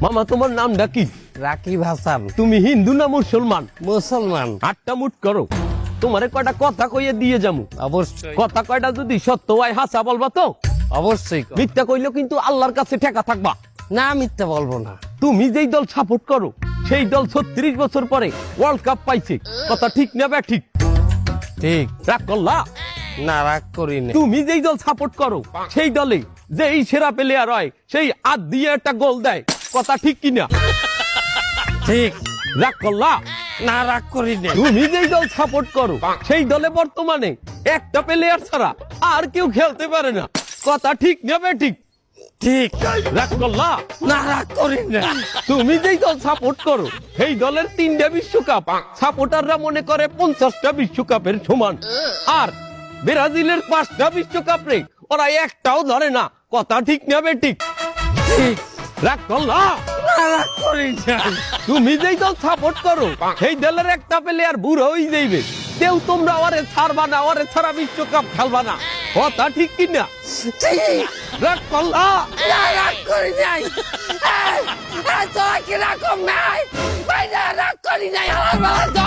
মামা তোমার নামটা কি? রাকিব হাসান। তুমি হিন্দু না মুসলমান? মুসলমান। আটটা মুট করো, তোমারে কয়টা কথা কইয়ে দিয়ে যামু। অবশ্যই কথা কয়টা যদি সত্য হয় হাসা বলবা তো? অবশ্যই। মিথ্যা কইলেও কিন্তু আল্লাহর কাছে ঠেকা থাকবা। না মিথ্যা বলবো না। তুমি যেই দল সাপোর্ট করো সেই দল 36 বছর পরে ওয়ার্ল্ড কাপ পাইছে, কথা ঠিক না বে ঠিক? ঠিক। রাগ করলা? না রাগ করি না। তুমি যেই দল সাপোর্ট করো সেই দলে যেই সেরা প্লেয়ার হয় সেই আদ দিয়ে একটা গোল দেয়, কথা ঠিক কিনা? ঠিক। রাগ করলা? না রাগ করি না। তুমি যেই দল সাপোর্ট করো সেই দলে বর্তমানে একটা প্লেয়ার ছাড়া আর কেউ খেলতে পারে না, কথা ঠিক না বে ঠিক? ঠিক। রাগ করলা? না রাগ করি না। তুমি যেই দল সাপোর্ট করো সেই দলের 3টা বিশ্বকাপ সাপোর্টাররা মনে করে 50টা বিশ্বকাপের সমান, আর ব্রাজিলের 5টা বিশ্বকাপ রে ওরা একটাও ধরে না, কথা ঠিক না বে ঠিক? ঠিক। রাগ করলা? না রাগ করি না। তুমি যেই দল সাপোর্ট করো সেই দলের একটা প্লেয়ার বুড়ো হয়ে যাইবে, কেউ তোমরা ওরে ছাড়বা না, ওরে ছাড়া বিশ্বকাপ খেলবা না, কথা ঠিক কিনা? ঠিক। রাগ করলা? না রাগ করি নাই। তোরা কি রাগ নাই? ভাই না রাগ করি নাই। আমার বাবা